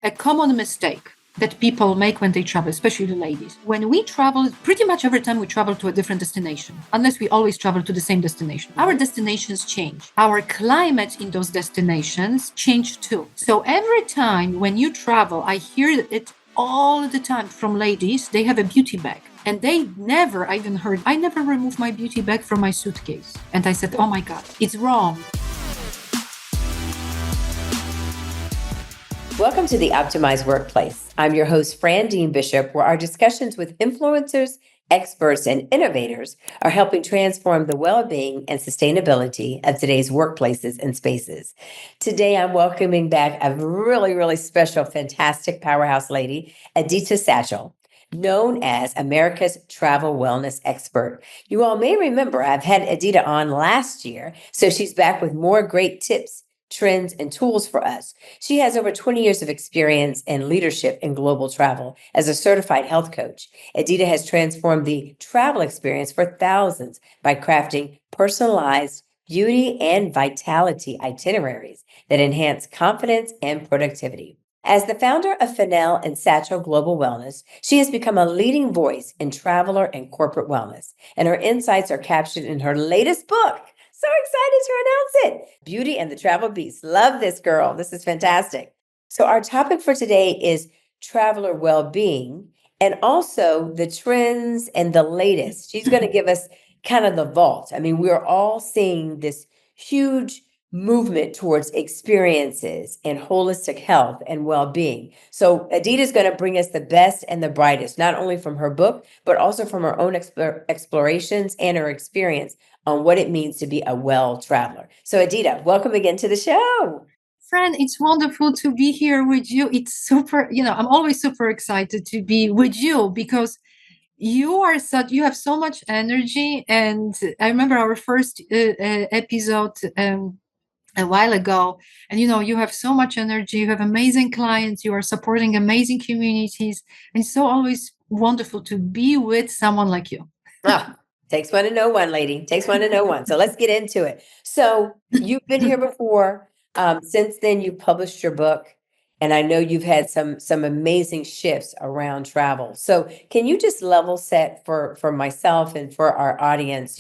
a common mistake that people make when they travel, especially the ladies. When we travel, pretty much every time we travel to a different destination, unless we always travel to the same destination, our destinations change. Our climate in those destinations change too. So every time when you travel, I hear it all the time from ladies, they have a beauty bag. And I never remove my beauty bag from my suitcase. And I said, oh my God, it's wrong. Welcome to the Optimized Workplace. I'm your host, Fran Dean-Bishop, where our discussions with influencers, experts, and innovators are helping transform the well-being and sustainability of today's workplaces and spaces. Today, I'm welcoming back a really, really special, fantastic powerhouse lady, Edyta Satchell, known as America's travel wellness expert. You all may remember I've had Edyta on last year, so she's back with more great tips, trends, and tools for us. She has over 20 years of experience in leadership in global travel as a certified health coach. Edyta has transformed the travel experience for thousands by crafting personalized beauty and vitality itineraries that enhance confidence and productivity. As the founder of Finelle and Satchell Global Wellness, she has become a leading voice in traveler and corporate wellness, and her insights are captured in her latest book. So excited to announce it. Beauty and the Travel Beast. Love this girl. This is fantastic. So our topic for today is traveler well-being and also the trends and the latest. She's going to give us kind of the vault. I mean, we're all seeing this huge movement towards experiences and holistic health and well-being. So Edyta is going to bring us the best and the brightest, not only from her book, but also from her own explorations and her experience on what it means to be a well traveler. So Edyta, welcome again to the show. Fran, it's wonderful to be here with you. It's super, I'm always super excited to be with you because you have so much energy. And I remember our first episode a while ago, and you have so much energy, you have amazing clients, you are supporting amazing communities, and it's so always wonderful to be with someone like you. Takes one to know one, lady. Takes one to know one. So let's get into it. So you've been here before. Since then, you published your book, and I know you've had some amazing shifts around travel. So can you just level set for myself and for our audience?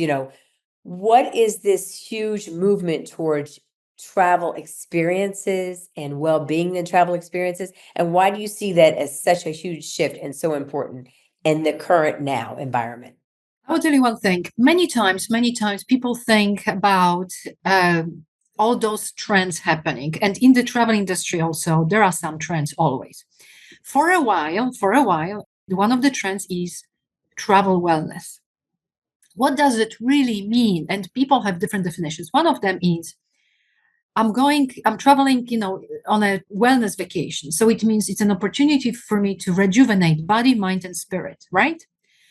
What is this huge movement towards travel experiences and well-being in travel experiences, and why do you see that as such a huge shift and so important in the current now environment? I'll tell you one thing. Many times people think about all those trends happening. And in the travel industry also, there are some trends always. For a while, one of the trends is travel wellness. What does it really mean? And people have different definitions. One of them is, I'm traveling, on a wellness vacation. So it means it's an opportunity for me to rejuvenate body, mind, and spirit, right?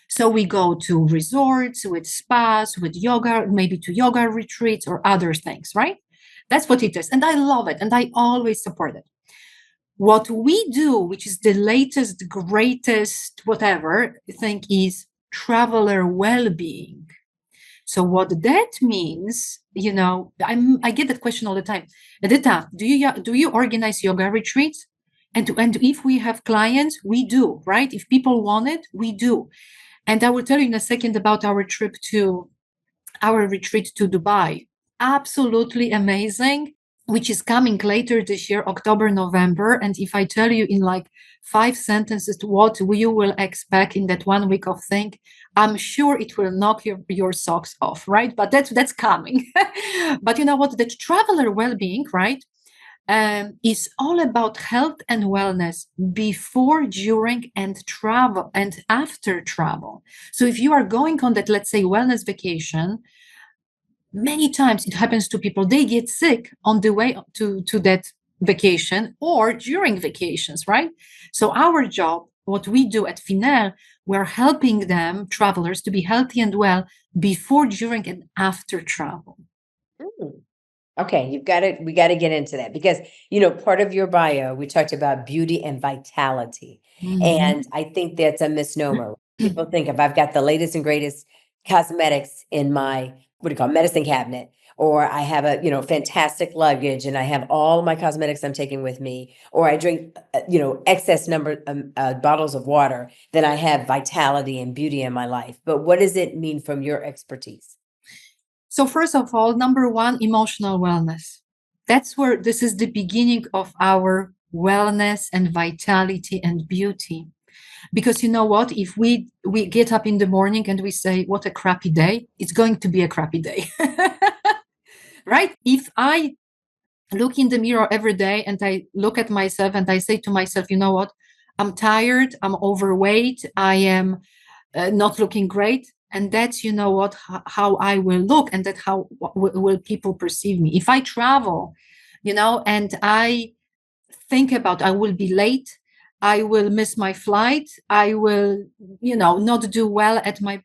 So we go to resorts with spas, with yoga, maybe to yoga retreats or other things, right? That's what it is. And I love it. And I always support it. What we do, which is the latest, greatest, whatever thing, is traveler well-being. So what that means, I get that question all the time. Edyta, do you organize yoga retreats? And if we have clients, we do, right? If people want it, we do. And I will tell you in a second about our retreat to Dubai. Absolutely amazing, which is coming later this year, October, November. And if I tell you in like 5 sentences what you will expect in that 1 week of thing, I'm sure it will knock your socks off, right? But that's coming. But you know what? The traveler well-being, right? Is all about health and wellness before, during, and travel and after travel. So if you are going on that, let's say, wellness vacation, many times it happens to people, they get sick on the way to that vacation or during vacations, right? So our job, what we do at Finelle, we're helping them, travelers, to be healthy and well before, during, and after travel. Okay, we got to get into that because, part of your bio, we talked about beauty and vitality. And I think that's a misnomer. People think if I've got the latest and greatest cosmetics in my, medicine cabinet, or I have a, fantastic luggage and I have all my cosmetics I'm taking with me, or I drink, excess number bottles of water, then I have vitality and beauty in my life. But what does it mean from your expertise? So first of all, number one, emotional wellness. That's where this is the beginning of our wellness and vitality and beauty. Because you know what? If we get up in the morning and we say, what a crappy day, it's going to be a crappy day. Right? If I look in the mirror every day and I look at myself and I say to myself, you know what? I'm tired, I'm overweight, I am not looking great. And that's, you know what, how I will look, and that how will people perceive me. If I travel, and I think about I will be late, I will miss my flight, I will, not do well at my,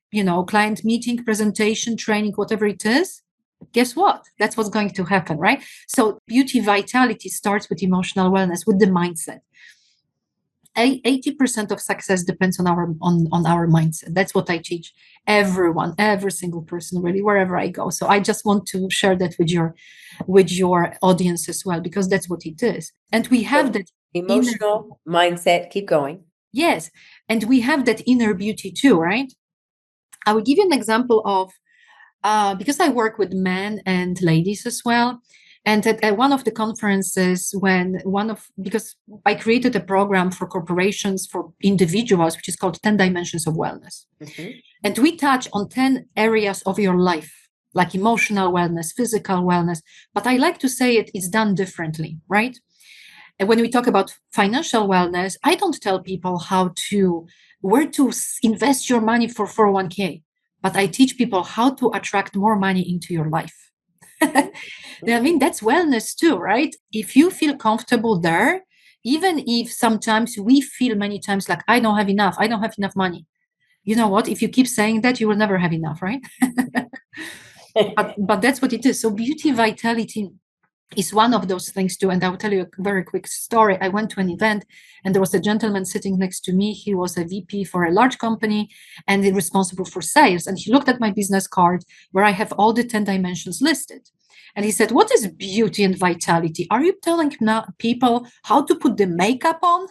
client meeting, presentation, training, whatever it is. Guess what? That's what's going to happen, right? So beauty vitality starts with emotional wellness, with the mindset. 80% of success depends on our mindset. That's what I teach everyone, every single person, really, wherever I go. So I just want to share that with your audience as well, because that's what it is. And we have that emotional mindset. Keep going. Yes. And we have that inner beauty too, right? I will give you an example of because I work with men and ladies as well. And at one of the conferences, because I created a program for corporations, for individuals, which is called 10 Dimensions of Wellness. Mm-hmm. And we touch on 10 areas of your life, like emotional wellness, physical wellness. But I like to say it's done differently, right? And when we talk about financial wellness, I don't tell people where to invest your money for 401k, but I teach people how to attract more money into your life. I mean, that's wellness too, right? If you feel comfortable there, even if sometimes we feel many times like, I don't have enough money. You know what? If you keep saying that, you will never have enough, right? but that's what it is. So beauty vitality is one of those things too. And I will tell you a very quick story. I went to an event and there was a gentleman sitting next to me. He was a VP for a large company and responsible for sales. And he looked at my business card where I have all the 10 dimensions listed. And he said, what is beauty and vitality? Are you telling people how to put the makeup on?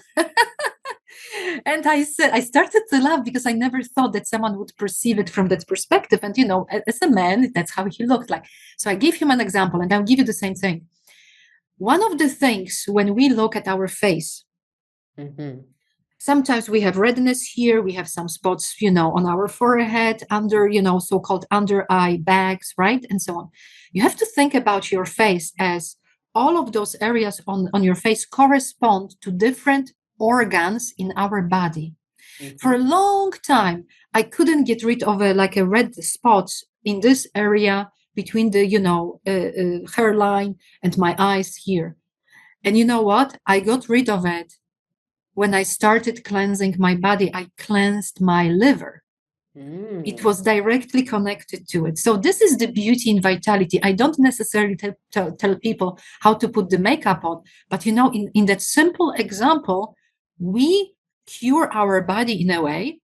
And I started to laugh because I never thought that someone would perceive it from that perspective. And, as a man, that's how he looked like. So I gave him an example and I'll give you the same thing. One of the things when we look at our face, mm-hmm. Sometimes we have redness here, we have some spots, on our forehead, under, so-called under eye bags, right? And so on. You have to think about your face as all of those areas on your face correspond to different organs in our body. Mm-hmm. For a long time, I couldn't get rid of a red spots in this area between the, hairline and my eyes here. And you know what? I got rid of it when I started cleansing my body. I cleansed my liver. It was directly connected to it. So this is the beauty and vitality. I don't necessarily tell people how to put the makeup on, but in that simple example, we cure our body in a way,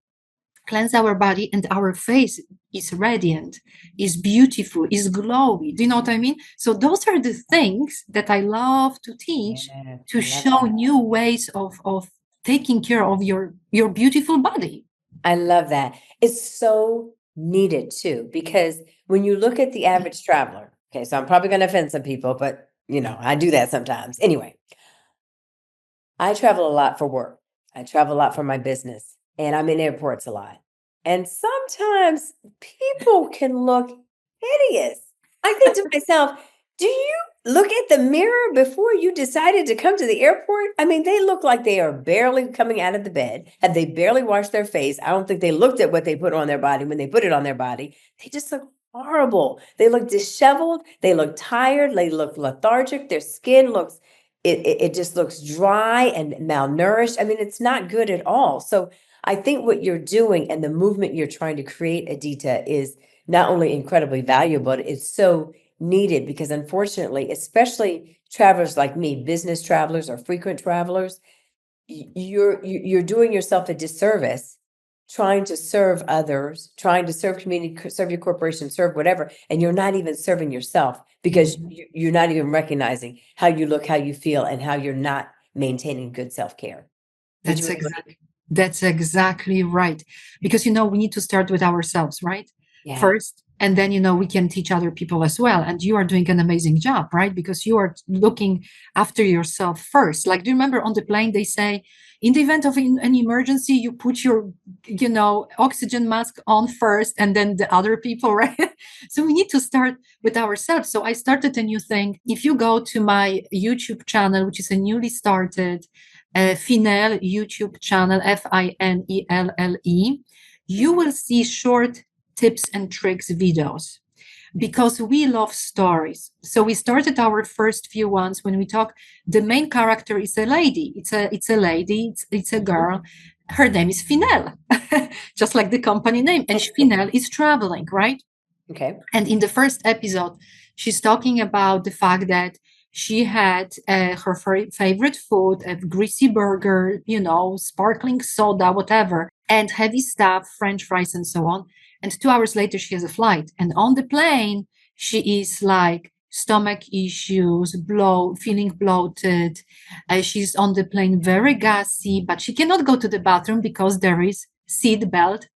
cleanse our body, and our face is radiant, is beautiful, is glowy. Do you know what I mean? So those are the things that I love to teach, to show new ways of taking care of your beautiful body. I love that. It's so needed too, because when you look at the average traveler, okay, so I'm probably going to offend some people, but I do that sometimes. Anyway, I travel a lot for work. I travel a lot for my business, and I'm in airports a lot. And sometimes people can look hideous. I think to myself, do you look at the mirror before you decided to come to the airport? I mean, they look like they are barely coming out of the bed. Have they barely washed their face? I don't think they looked at what they put on their body when they put it on their body. They just look horrible. They look disheveled. They look tired. They look lethargic. Their skin looks, it just looks dry and malnourished. I mean, it's not good at all. So I think what you're doing and the movement you're trying to create, Edyta, is not only incredibly valuable, it's so needed, because unfortunately, especially travelers like me, business travelers or frequent travelers, you're doing yourself a disservice trying to serve others, trying to serve community, serve your corporation, serve whatever, and you're not even serving yourself, because you're not even recognizing how you look, how you feel, and how you're not maintaining good self-care. That's exactly right. Because, we need to start with ourselves, right? Yeah. First, and then, we can teach other people as well. And you are doing an amazing job, right? Because you are looking after yourself first. Like, do you remember on the plane, they say, in the event of an emergency, you put your, oxygen mask on first and then the other people, right? So we need to start with ourselves. So I started a new thing. If you go to my YouTube channel, which is a newly started Finelle YouTube channel, Finelle, you will see short tips and tricks videos because we love stories. So we started our first few ones when we talk. The main character is a lady. It's a lady. It's a girl. Her name is Finelle, just like the company name. And Finelle is traveling, right? Okay. And in the first episode, she's talking about the fact that she had her favorite food, a greasy burger, sparkling soda, whatever, and heavy stuff, French fries, and so on. And 2 hours later, she has a flight. And on the plane, she is like stomach issues, feeling bloated. She's on the plane very gassy, but she cannot go to the bathroom because there is seat belt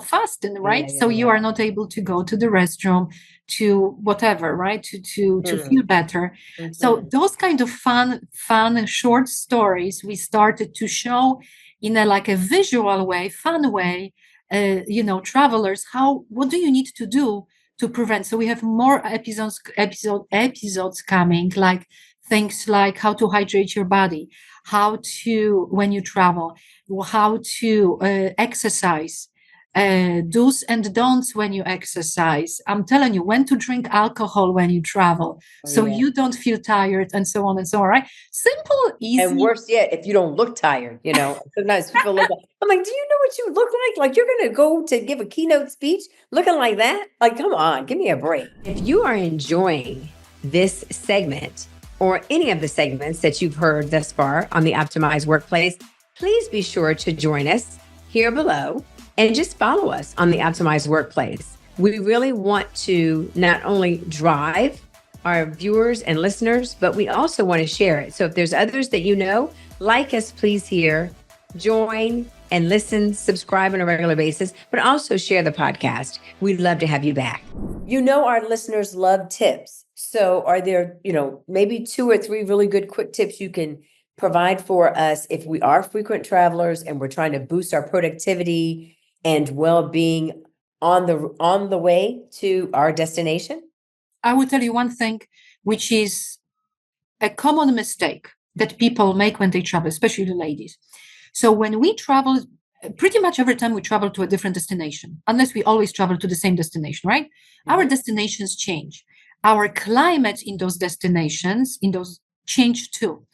fasten, right? So you are not able to go to the restroom, to whatever, right? To feel better. So those kind of fun short stories we started to show in a visual way, fun way, travelers, what do you need to do to prevent? So we have more episodes coming, like things like how to hydrate your body, how to, when you travel, how to exercise, do's and don'ts when you exercise. I'm telling you, when to drink alcohol when you travel, you don't feel tired, and so on and so on, right? Simple, easy. And worse yet, if you don't look tired, sometimes people look like, I'm like, do you know what you look like? Like you're going to go to give a keynote speech looking like that? Like, come on, give me a break. If you are enjoying this segment or any of the segments that you've heard thus far on the Optimized Workplace, please be sure to join us here below and just follow us on the Optimized Workplace. We really want to not only drive our viewers and listeners, but we also want to share it. So if there's others that like us, please here, join and listen, subscribe on a regular basis, but also share the podcast. We'd love to have you back. Our listeners love tips. So are there, maybe 2 or 3 really good quick tips you can provide for us if we are frequent travelers and we're trying to boost our productivity and well-being on the way to our destination? I will tell you one thing, which is a common mistake that people make when they travel, especially the ladies. So when we travel, pretty much every time we travel to a different destination, unless we always travel to the same destination, right? Mm-hmm. Our destinations change. Our climate in those destinations, change too.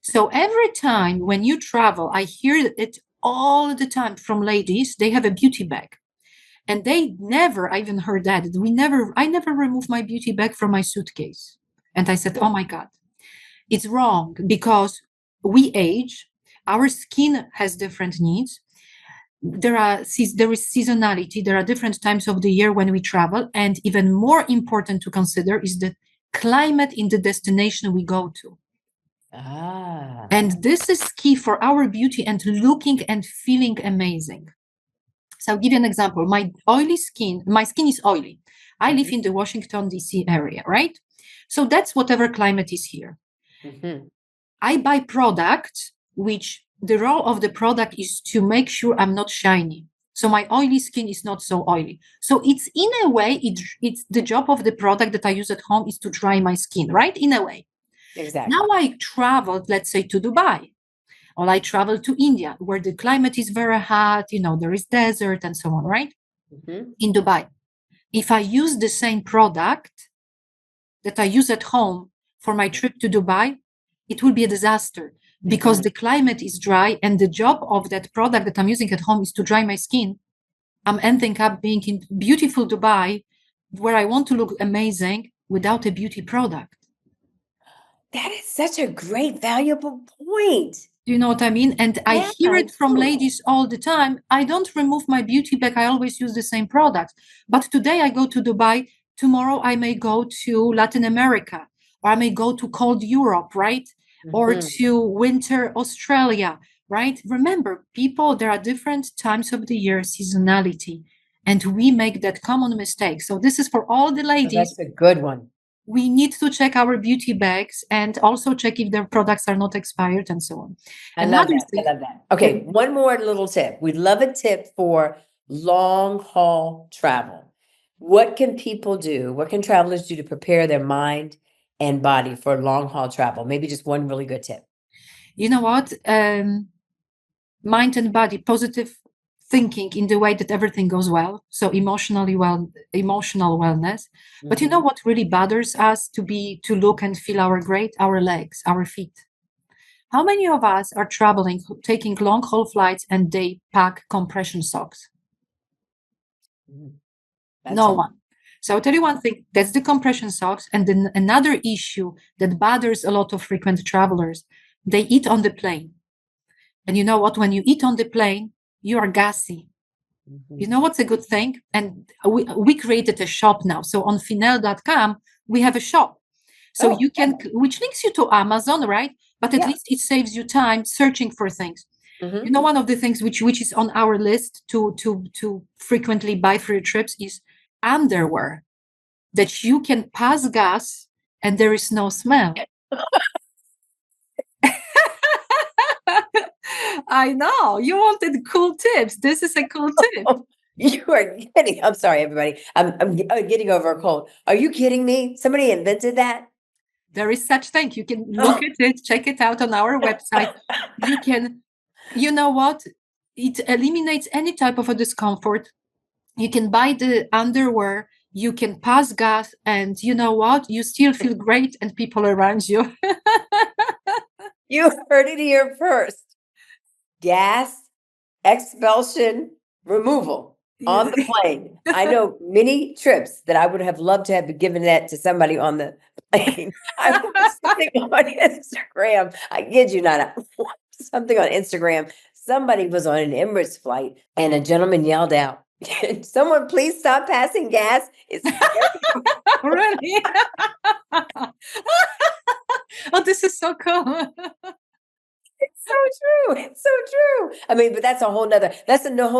So every time when you travel, I hear it all the time from ladies, they have a beauty bag. And they never, I even heard that, I never remove my beauty bag from my suitcase. And I said, oh my God, it's wrong because we age, our skin has different needs. There is seasonality, there are different times of the year when we travel. And even more important to consider is the climate in the destination we go to. And this is key for our beauty and looking and feeling amazing. So I'll give you an example. My skin is oily. I live in the Washington, D.C. area, right? So that's whatever climate is here. Mm-hmm. I buy products which the role of the product is to make sure I'm not shiny. So my oily skin is not so oily. So it's in a way, it's the job of the product that I use at home is to dry my skin, right? In a way. Exactly. Now I traveled, let's say, to Dubai, or I travel to India, where the climate is very hot, there is desert and so on, right? Mm-hmm. In Dubai, if I use the same product that I use at home for my trip to Dubai, it will be a disaster because the climate is dry and the job of that product that I'm using at home is to dry my skin. I'm ending up being in beautiful Dubai, where I want to look amazing without a beauty product. That is such a great, valuable point. Do you know what I mean? And I hear it from ladies all the time. I don't remove my beauty bag. I always use the same product. But today I go to Dubai. Tomorrow I may go to Latin America, or I may go to cold Europe, right? Or to winter Australia, right? Remember, people, there are different times of the year, seasonality, and we make that common mistake. So this is for all the ladies. That's a good one. We need to check our beauty bags and also check if their products are not expired and so on. I love that. Okay, one more little tip. We'd love a tip for long haul travel. What can people do? What can travelers do to prepare their mind and body for long haul travel? Maybe just one really good tip. You know what? Mind and body, positive thinking in the way that everything goes well. So emotional wellness. But you know what really bothers us to look and feel our legs, our feet. How many of us are traveling, taking long haul flights, and they pack compression socks? No one. So I'll tell you one thing, that's the compression socks. And then another issue that bothers a lot of frequent travelers, they eat on the plane. And you know what? When you eat on the plane, you are gassy. You know what's a good thing? And we created a shop now. So on Finelle.com, we have a shop. So you can, which links you to Amazon, right? But at least it saves you time searching for things. You know, one of the things which is on our list to frequently buy for your trips is underwear that you can pass gas and there is no smell. I know you wanted cool tips. This is a cool tip. You are kidding. I'm sorry, everybody. I'm getting over a cold. Are you kidding me? Somebody invented that? There is such thing. You can look at it, check it out on our website. You can, you know what? It eliminates any type of a discomfort. You can buy the underwear, you can pass gas, and you know what? You still feel great and people around you. You heard it here first. Gas expulsion removal on the plane. I know many trips that I would have loved to have given that to somebody on the plane. I watched something on Instagram. I kid you not. I watched something on Instagram. Somebody was on an Emirates flight and a gentleman yelled out, "Someone please stop passing gas." It's really? Oh, this is so cool. It's so true. It's so true. I mean, but that's a whole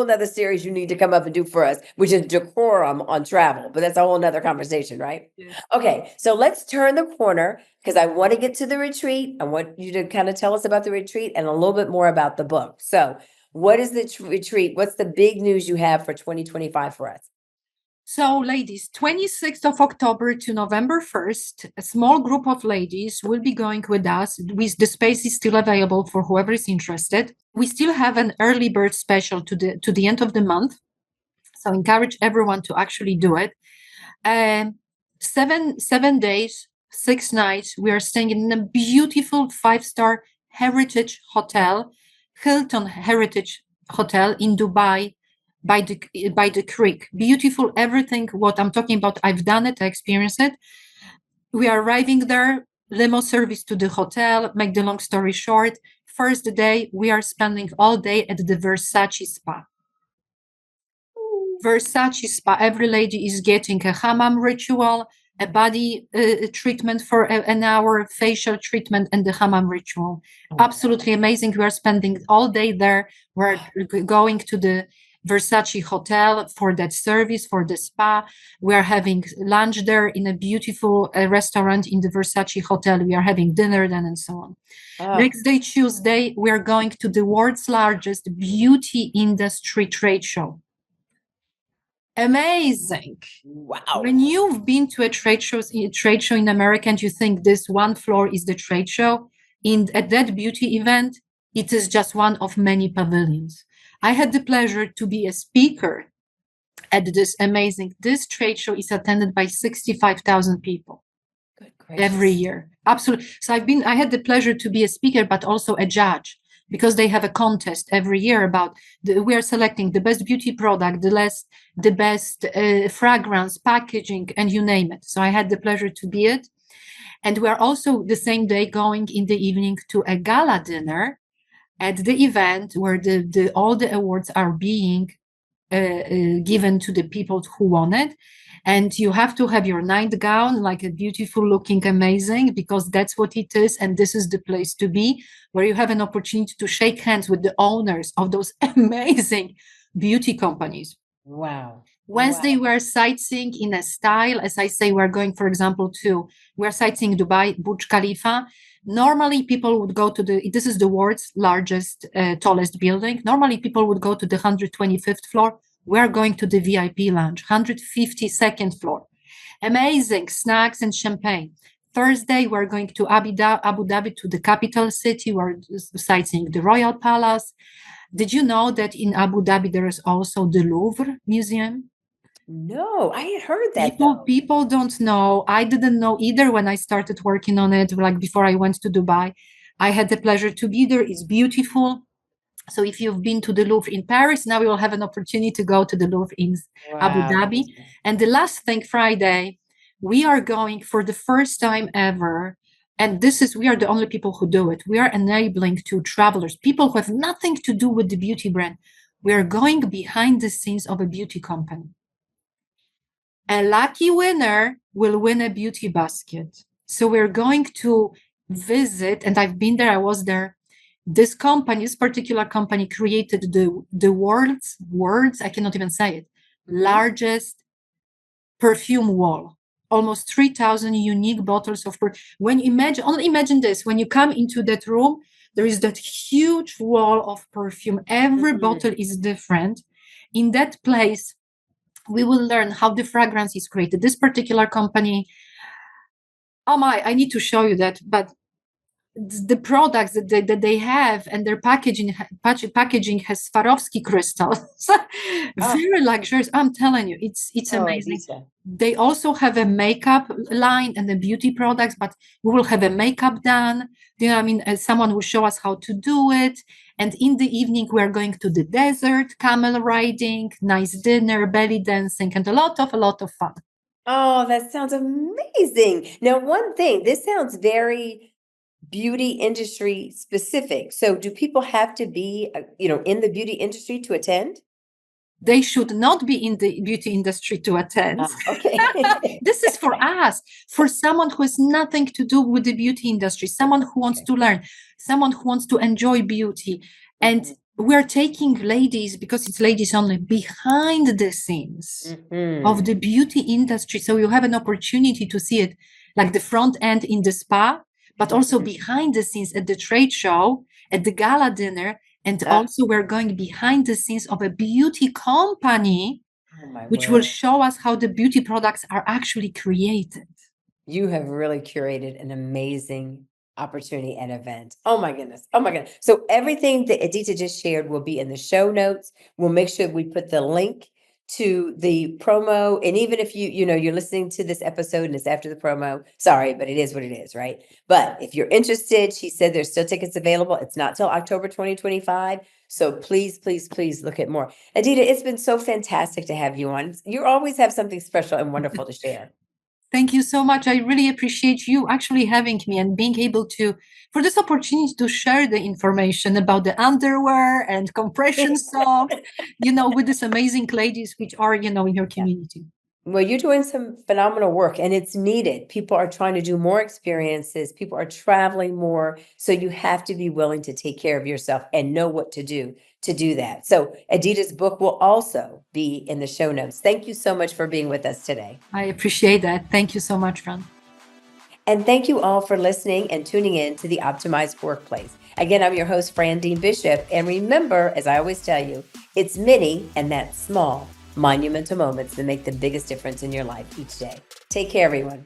nother series you need to come up and do for us, which is decorum on travel. But that's a whole nother conversation, right? Yeah. Okay, so let's turn the corner because I want to get to the retreat. I want you to kind of tell us about the retreat and a little bit more about the book. So what is the retreat? What's the big news you have for 2025 for us? So, ladies, 26th of October to November 1st, a small group of ladies will be going with us. The space is still available for whoever is interested. We still have an early bird special to the end of the month. So encourage everyone to actually do it. 7 days, 6 nights. We are staying in a beautiful 5-star heritage hotel, Hilton Heritage Hotel in Dubai, by the creek. Beautiful, everything what I'm talking about, I've done it, I experienced it. We are arriving there, limo service to the hotel. Make the long story short, first day we are spending all day at the Versace spa. Versace spa, every lady is getting a hammam ritual, a body treatment for an hour, facial treatment, and the hammam ritual. Absolutely amazing. We are spending all day there. We're going to the Versace hotel for that service, for the spa. We are having lunch there in a beautiful restaurant in the Versace hotel. We are having dinner then and so on. Next day, Tuesday, we are going to the world's largest beauty industry trade show. Amazing. Wow. When you've been to a trade show in America and you think this one floor is the trade show, at that beauty event, it is just one of many pavilions. I had the pleasure to be a speaker at this trade show is attended by 65,000 people every year. Absolutely. So I had the pleasure to be a speaker, but also a judge, because they have a contest every year about we are selecting the best beauty product, the best fragrance, packaging, and you name it. So I had the pleasure to be it. And we are also the same day going in the evening to a gala dinner at the event where all the awards are being given to the people who want it. And you have to have your nightgown, like a beautiful looking, amazing, because that's what it is. And this is the place to be, where you have an opportunity to shake hands with the owners of those amazing beauty companies. Wow. Wednesday, we're sightseeing in a style. As I say, we're going, for example, we're sightseeing Dubai, Burj Khalifa. Normally, people would go to this is the world's largest, tallest building. Normally, people would go to the 125th floor. We're going to the VIP lounge, 152nd floor. Amazing snacks and champagne. Thursday, we're going to Abu Dhabi, to the capital city. We're sightseeing the Royal Palace. Did you know that in Abu Dhabi, there is also the Louvre Museum? No, I had heard that though. People don't know. I didn't know either when I started working on it, like before I went to Dubai. I had the pleasure to be there. It's beautiful. So if you've been to the Louvre in Paris, now you will have an opportunity to go to the Louvre in Abu Wow. Dhabi. And the last thing, Friday, we are going for the first time ever. And we are the only people who do it. We are enabling to travelers, people who have nothing to do with the beauty brand. We are going behind the scenes of a beauty company. A lucky winner will win a beauty basket. So we're going to visit, and I've been there, I was there. This particular company created the world's, I cannot even say it, largest perfume wall. Almost 3,000 unique bottles of perfume. Imagine this, when you come into that room, there is that huge wall of perfume. Every bottle is different. In that place, we will learn how the fragrance is created. This particular company, I need to show you that, but the products that they have and their packaging has Swarovski crystals. Very luxurious. I'm telling you, it's amazing. Edyta. They also have a makeup line and the beauty products, but we will have a makeup done. You know, I mean, someone will show us how to do it. And in the evening, we're going to the desert, camel riding, nice dinner, belly dancing, and a lot of fun. Oh, that sounds amazing. Now, one thing, this sounds very beauty industry specific. So do people have to be, in the beauty industry to attend? They should not be in the beauty industry to attend. Okay. This is for us, for someone who has nothing to do with the beauty industry, someone who wants to learn, someone who wants to enjoy beauty. And we're taking ladies, because it's ladies only, behind the scenes of the beauty industry. So you have an opportunity to see it, like the front end in the spa, but also behind the scenes at the trade show, at the gala dinner. And also we're going behind the scenes of a beauty company, which will show us how the beauty products are actually created. You have really curated an amazing opportunity and event. Oh my goodness. Oh my goodness. So everything that Edyta just shared will be in the show notes. We'll make sure we put the link to the promo. And even if you're listening to this episode and it's after the promo, sorry, but it is what it is, right? But if you're interested, she said there's still tickets available. It's not till October 2025. So please, please, please look at more. Edyta, it's been so fantastic to have you on. You always have something special and wonderful to share. Thank you so much. I really appreciate you actually having me and being able for this opportunity to share the information about the underwear and compression socks, with these amazing ladies which are, in your community. Well, you're doing some phenomenal work and it's needed. People are trying to do more experiences. People are traveling more. So you have to be willing to take care of yourself and know what to do that. So Edyta's book will also be in the show notes. Thank you so much for being with us today. I appreciate that. Thank you so much, Fran. And thank you all for listening and tuning in to the Optimized Workplace. Again, I'm your host, Fran Dean-Bishop. And remember, as I always tell you, it's many and that's small monumental moments that make the biggest difference in your life each day. Take care, everyone.